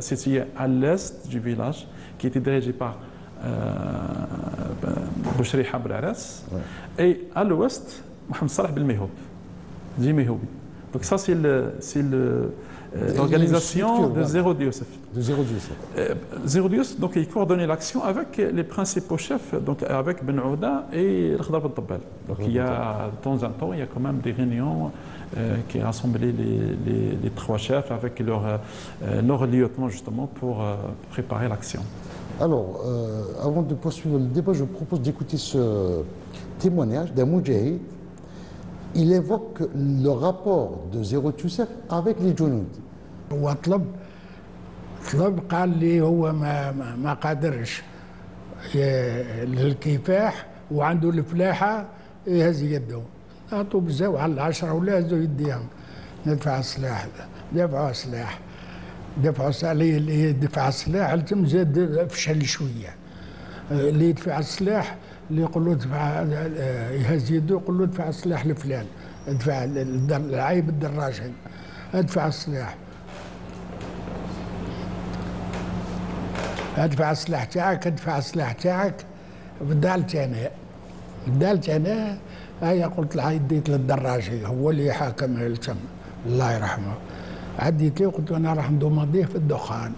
située à l'est du village qui était dirigée par Bouchri Habraras, et à l'ouest, Mohamed Salah Belmehoub, Jimehoubi. Donc ça c'est l'organisation de Zérod Youssef. Zérod Youssef, donc il coordonnait l'action avec les principaux chefs, donc avec Ben Ouda et Khadar Ben Tabbal. Donc il y a de temps en temps, il y a quand même des réunions qui rassemblaient les trois chefs avec leur lieutenant justement pour préparer l'action. Alors, avant de poursuivre le débat, je propose d'écouter ce témoignage d'un Moudjahid. Il évoque le rapport de Zérod Youssef avec les Jounoud. وطلب قال لي هو ما قادرش للكفاح وعنده الفلاحه يهز يده اعطوا بزاف على 10 ولا هزوا يديهم ندفع السلاح دفعوا سلاح اللي يدفع السلاح التم زاد فشل شويه اللي يدفع السلاح اللي يقول له ادفع يهز يده يقول له ادفع السلاح لفلان ادفع العيب الدراجه ادفع السلاح ادفع السلاح تاعك بدالت انا هيا قلت له ديت للدراجي هو اللي حاكم التم الله يرحمه عديت له قلت انا راح ندومانديه في الدخان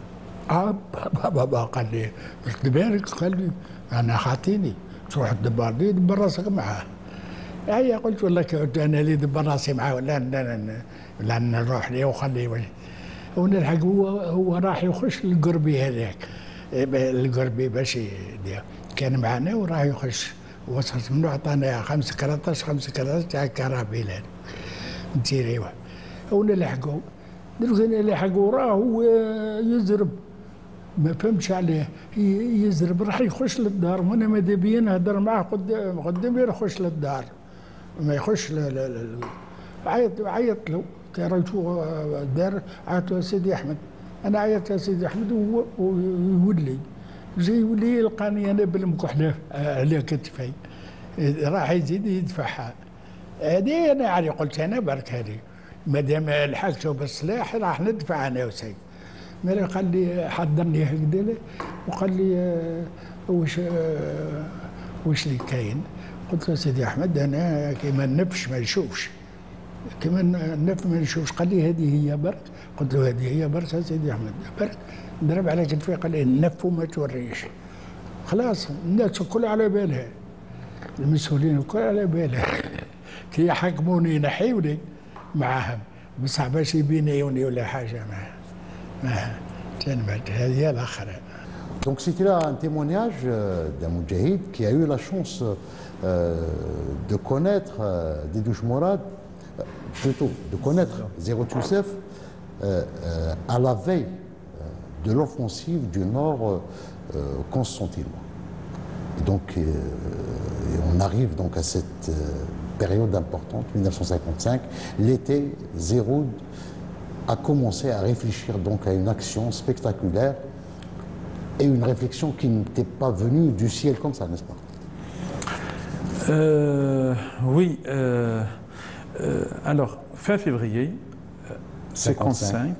بابا قال لي قلت بالك قال لي انا خاطيني تروح تدبر لي دبر راسك معاه هيا قلت والله كنت انا اللي دبر راسي معاه ولا نروح ليه وخليه ونلحق هو راح يخش القربي هذاك، القربي باش كان معنا وراح يخش، وصلت منه عطانا 5 كراطاس 5 كراطاس تاع كرابيلان نتيريوه ونلحقوا. دروك نلحقوا راهو يزرب، ما فهمتش عليه يزرب، راح يخش للدار وانا ماذا بيا نهضر معاه قدامي يخش للدار ما يخش. عيط له كي رايتو الدار، عيط له سيدي احمد، انا عيطت يا سيدي احمد ويولي جاي يولي يلقاني انا بالمكحله على كتفي، راح يزيد يدفعها. هذه انا يعني قلت انا برك هذه مادام لحقته بالسلاح راح ندفع انا وسيد. مالا قال لي حضرني هكذا وقال لي واش اللي كاين؟ قلت له سيدي احمد انا كيما النفش ما نشوفش، كيما النف ما نشوفش. قال لي هذه هي برك. قلت له هذه هي برك يا سيدي احمد برك. ضرب على كتفي قال لي النف وما توريش. خلاص الناس الكل على بالها، المسؤولين الكل على بالها كي يحكموني ينحيوني معاهم بصح باش يبينيوني ولا حاجه ما تنبت. هذه الاخرى. Donc c'était là un témoignage d'un moudjahid qui a eu la chance de connaître Dedouch Morad, plutôt de connaître Zerot Youssef à la veille de l'offensive du Nord constantinois. Et donc on arrive donc à cette période importante, 1955. L'été, Zeroud a commencé à réfléchir donc à une action spectaculaire et une réflexion qui n'était pas venue du ciel comme ça, n'est-ce pas? Oui. Alors, fin février 55,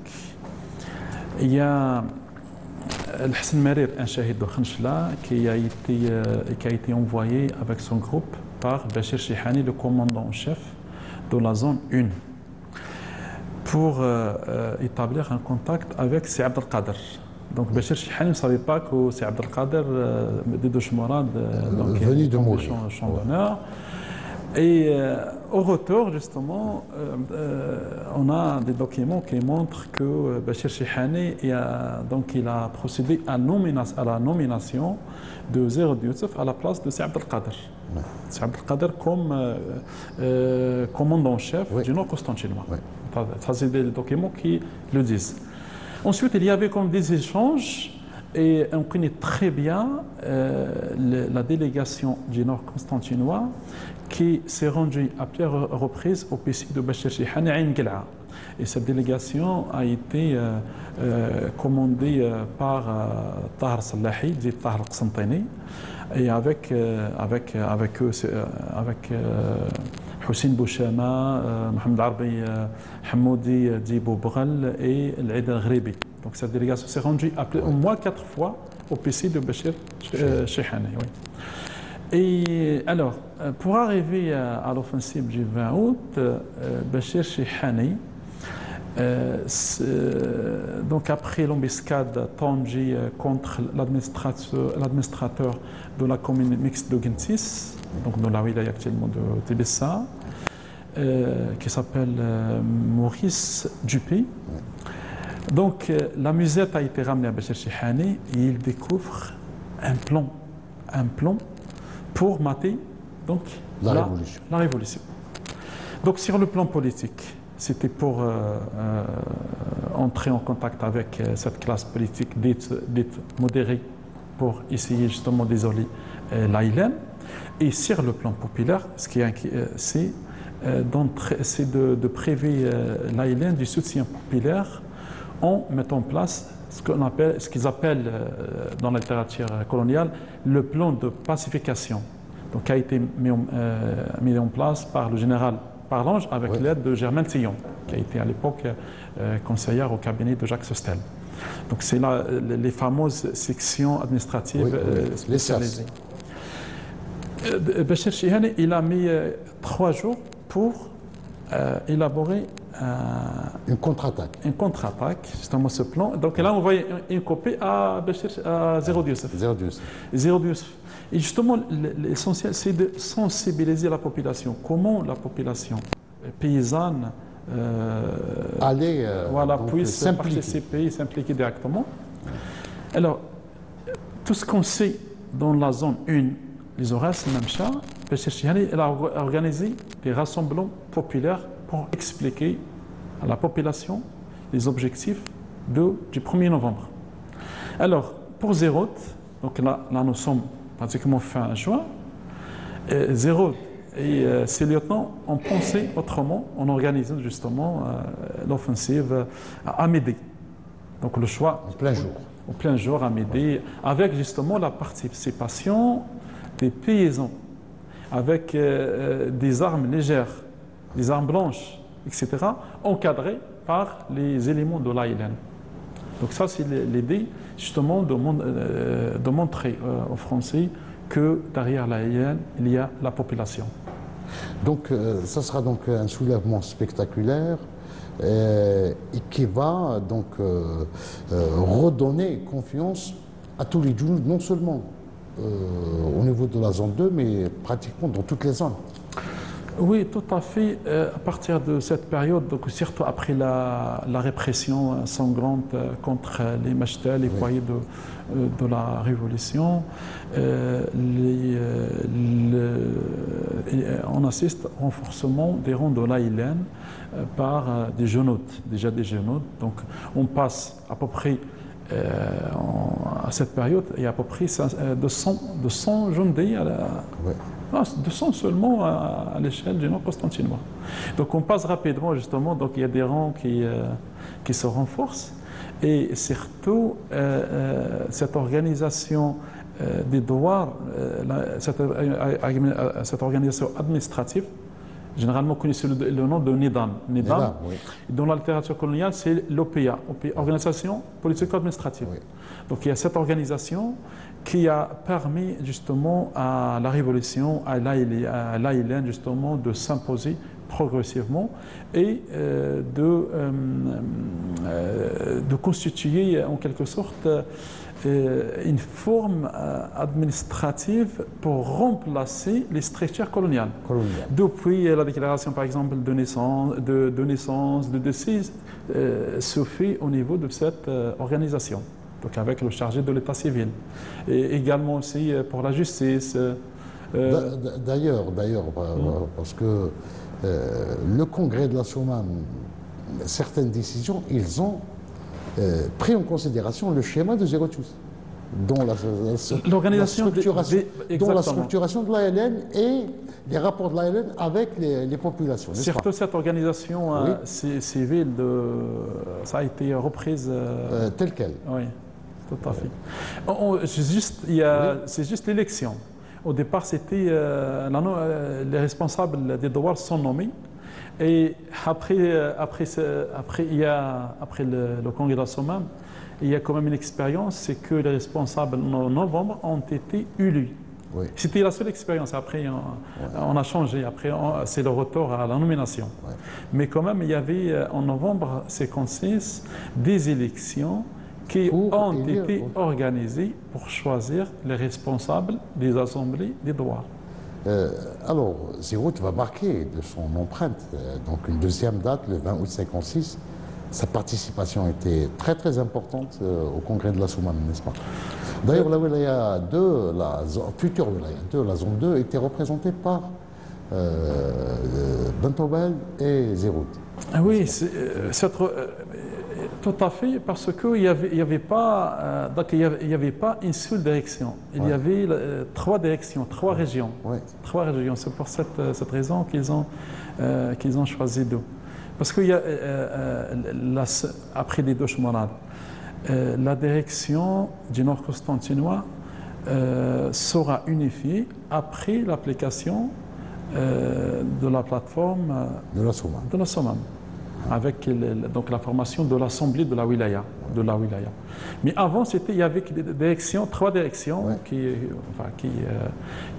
il y a Hassan Marir, un shahid de Khanchla, qui a été envoyé avec son groupe par Bachir Chihani, le commandant en chef de la zone 1, pour établir un contact avec Si Abd al-Qadir. Donc Bachir Chihani ne savait pas que Si Abd al-Qadir, Dedouch Morad, venu de mourir, champ d'honneur. Et au retour, justement, on a des documents qui montrent que Bachir Chihani il a procédé à la nomination de Zerod Youssef à la place de Si Abd al-Qadir. Ouais. Si Abd al-Qadir comme commandant-chef du Nord constantinois. Ouais. Ça, c'est des documents qui le disent. Ensuite, il y avait comme des échanges. Et on connaît très bien la délégation du Nord constantinois qui s'est rendue à plusieurs reprises au PC de Bachir Chihani à Ain Gil'a. Et cette délégation a été commandée par Tahar Salahi, dit Tahar Qsantini, et avec Hussein Bouchama, Mohamed Arbi Hamoudi Dibou Boughal et l'Aïd al-Ghribi. Donc cette délégation s'est rendue au moins 4 fois au PC de Bachir Chihani. Oui. Et alors, pour arriver à l'offensive du 20 août, Bachir Chihani, donc après l'embuscade tendue contre l'administrateur de la commune mixte de Gentis, donc dans la wilaya actuellement de Tébessa, qui s'appelle Maurice Dupé. Donc la musette a été ramenée à Bachir Chihani et il découvre un plan pour mater donc, la révolution. Donc sur le plan politique, c'était pour entrer en contact avec cette classe politique dite modérée pour essayer justement d'isoler l'Aïlène. Et sur le plan populaire, ce qui est c'est de priver l'Aïlène du soutien populaire en mettant en place ce qu'ils appellent dans la littérature coloniale le plan de pacification, donc qui a été mis en place par le général Parlange avec l'aide de Germaine Tillon, qui a été à l'époque conseillère au cabinet de Jacques Sostel. Donc c'est là les fameuses sections administratives spécialisées. Bachir Chihani, il a mis 3 jours pour élaborer une contre-attaque. Une contre-attaque, justement ce plan. Donc là, on voit une copie à Zerod Youssef. Et justement, l'essentiel, c'est de sensibiliser la population. Comment la population paysanne voilà, puissent participer, s'impliquer directement. Alors, tout ce qu'on sait dans la zone 1, les Horaces, elle a organisé des rassemblements populaires pour expliquer à la population les objectifs du 1er novembre. Alors, pour Zérout, donc là nous sommes pratiquement fin juin, Zérout et ses lieutenants ont pensé autrement en organisant justement l'offensive à Médé. Donc le choix en plein jour à Médé, avec justement la participation des paysans, avec des armes légères, des armes blanches, etc., encadrées par les éléments de l'ALN. Donc ça, c'est l'idée justement de montrer aux Français que derrière l'ALN, il y a la population. Donc ça sera donc un soulèvement spectaculaire et qui va donc redonner confiance à tous les Djinns, non seulement au niveau de la zone 2, mais pratiquement dans toutes les zones. Oui, tout à fait. À partir de cette période, donc surtout après la répression sanglante contre les Machtel, les foyers de la Révolution, on assiste au renforcement des rangs de l'ALN par des genoutes, déjà des genoutes. Donc on passe à peu près à cette période, il y a à peu près 200 jeunes à la... Ouais. 200 seulement à l'échelle du Nord-Constantinois. Donc on passe rapidement justement, donc il y a des rangs qui se renforcent et surtout cette organisation des devoirs, cette organisation administrative, généralement connue sous le nom de NIDAM. NIDAM, oui. Dans la littérature coloniale, c'est l'OPA, Organisation politico-administrative. Oui. Donc il y a cette organisation qui a permis justement à la Révolution, à l'ALN justement de s'imposer progressivement et de constituer en quelque sorte une forme administrative pour remplacer les structures coloniales. Depuis la déclaration par exemple de naissance, de décès, se fait au niveau de cette organisation. Donc avec le chargé de l'état civil. Et également aussi pour la justice. D'ailleurs, parce que le congrès de la Soumam, certaines décisions, ils ont pris en considération le schéma de Zérotus, dont la structuration de l'ALN et les rapports de l'ALN avec les populations. Surtout cette organisation civile, ça a été reprise telle qu'elle. Oui. Tout à fait. C'est juste l'élection. Au départ, c'était les responsables des devoirs sont nommés. Et après le congrès de la Soumam, il y a quand même une expérience, c'est que les responsables en novembre ont été élus. Oui. C'était la seule expérience. Après, on a changé. Après, c'est le retour à la nomination. Oui. Mais quand même, il y avait en novembre 56 des élections qui ont été organisés pour choisir les responsables des assemblées des droits. Alors, Zérout va marquer de son empreinte, donc une deuxième date, le 20 août 56. Sa participation était très très importante au congrès de la Soumam, n'est-ce pas? D'ailleurs, la wilaya 2, la future wilaya 2, la zone 2, était représentée par Bentobel et Zérout. Oui, tout à fait, parce qu'il n'y avait pas une seule direction. Il y avait 3 directions, 3 régions. Ouais. 3 régions. C'est pour cette raison qu'ils ont choisi 2. Parce qu'il y a, après les deux chemins, la direction du Nord-Constantinois sera unifiée après l'application de la plateforme de la Soumam. Avec donc la formation de l'Assemblée de la wilaya. Mais avant, il y avait des directions, 3 directions qui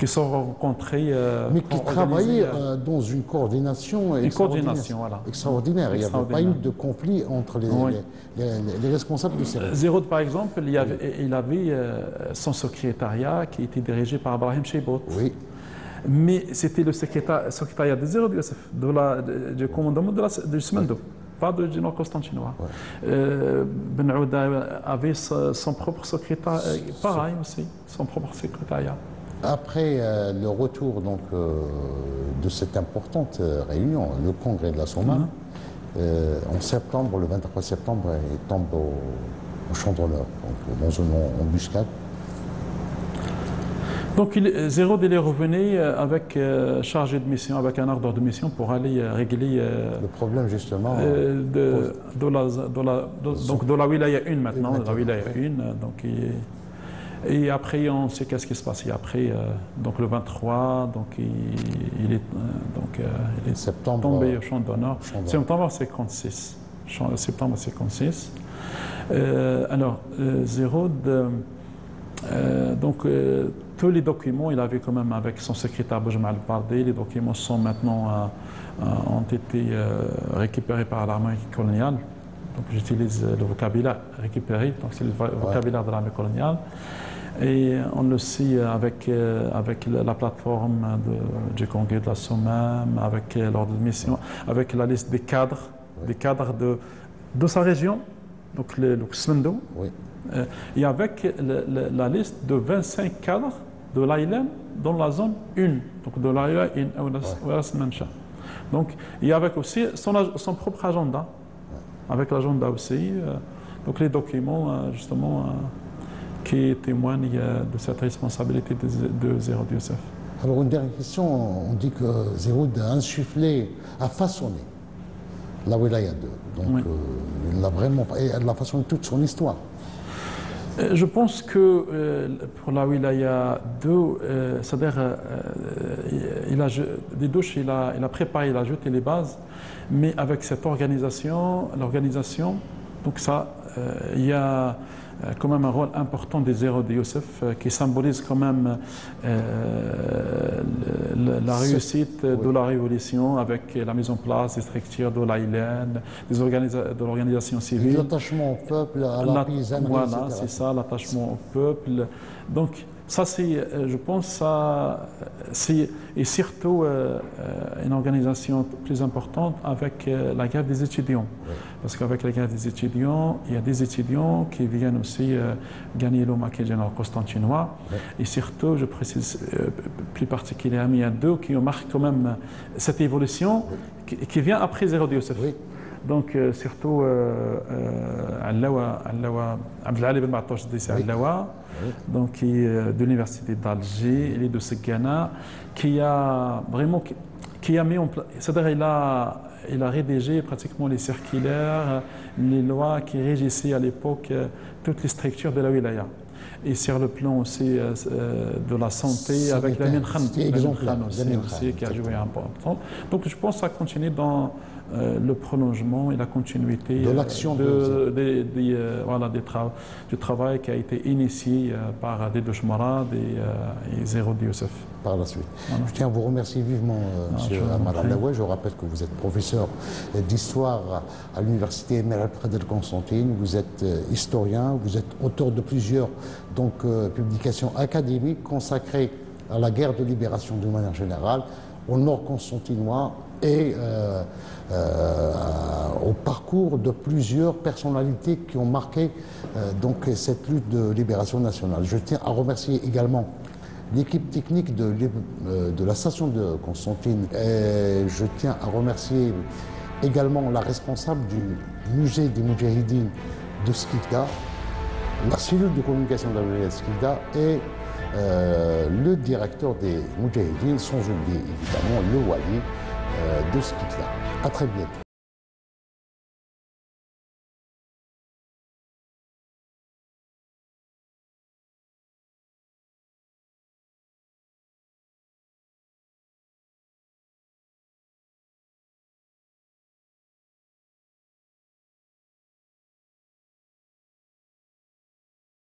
sont rencontrées. Mais qui travaillaient dans une coordination extraordinaire. Il n'y avait pas eu de conflit entre les responsables de ces régions. Zérout, par exemple, il avait son secrétariat qui était dirigé par Abrahim Cheibot. Oui. mais c'était le secrétariat des Zéro du Youssef, du commandement du Smendo, pas du Nord constantinois. Ben Aouda avait son propre secrétariat, pareil aussi, son propre secrétariat. Après le retour donc, de cette importante réunion, le congrès de la Somme, en septembre, le 23 septembre, il tombe au champ d'honneur, dans une embuscade. Donc Zéro est revenu avec chargé de mission, avec un ordre de mission pour aller régler le problème justement de la wilaya 1 maintenant, la wilaya 1. Donc, et après on sait qu'est-ce qui se passe. Et après donc le 23, donc il est tombé au champ d'honneur. Septembre 56. Septembre 56. Alors Zéro donc tous les documents, il avait quand même avec son secrétaire Boujma al-Bardé, les documents sont maintenant ont été récupérés par l'armée coloniale. Donc j'utilise le vocabulaire récupéré, donc c'est le vocabulaire de l'armée coloniale. Et on le sait avec la plateforme du congrès de la Somme, avec l'ordre de mission, avec la liste des cadres de sa région, donc le Smendo. Oui. Et avec la liste de 25 cadres de l'AILM dans la zone 1, donc de l'AILM 1. Donc, et avec aussi son propre agenda, avec l'agenda aussi, donc les documents justement qui témoignent de cette responsabilité de Zéro Youssef. Alors une dernière question, on dit que Zéro a insufflé, a façonné la Wilaya 2, donc il l'a vraiment, elle a façonné toute son histoire. Je pense que pour la Wilaya 2, c'est-à-dire il a préparé, il a jeté les bases, mais avec cette l'organisation, donc ça, il y a quand même un rôle important des Zéro de Youssef qui symbolise quand même la réussite de la révolution avec la mise en place des structures de l'AILN, de l'organisation civile. L'attachement au peuple, à la paysannerie, voilà, c'est ça, l'attachement au peuple. Donc, ça, c'est, je pense, ça, c'est et surtout une organisation plus importante avec la grève des étudiants. Oui. Parce qu'avec la grève des étudiants, il y a des étudiants qui viennent aussi gagner le maquis général constantinois. Oui. Et surtout, je précise plus particulièrement, il y a deux qui ont marqué quand même cette évolution qui vient après Zéro Youssef. Oui. Donc, surtout, Abdelali Ben Ma'touch Allawa, donc de l'université d'Alger, il est de Sekana, qui a vraiment mis en place, c'est-à-dire il a rédigé pratiquement les circulaires, les lois qui régissaient à l'époque toutes les structures de la wilaya. Et sur le plan aussi de la santé, avec la Khan aussi, qui a joué un important. Donc je pense que ça continue dans le prolongement et la continuité de l'action du travail qui a été initié par Dédou Chmara et Zéro Youssef. Par la suite. Voilà. Je tiens à vous remercier vivement, M. Amar Allawa. Je rappelle que vous êtes professeur d'histoire à l'université Emir Abdelkader Constantine. Vous êtes historien, vous êtes auteur de plusieurs publications académiques consacrées à la guerre de libération d'une manière générale, au nord constantinois et au parcours de plusieurs personnalités qui ont marqué donc cette lutte de libération nationale. Je tiens à remercier également l'équipe technique de la station de Constantine. Et je tiens à remercier également la responsable du musée des Moudjahidines de Skikda, la cellule de communication de la wilaya de Skikda et le directeur des Moudjahidines, sans oublier évidemment le wali de Skikda. À très bientôt.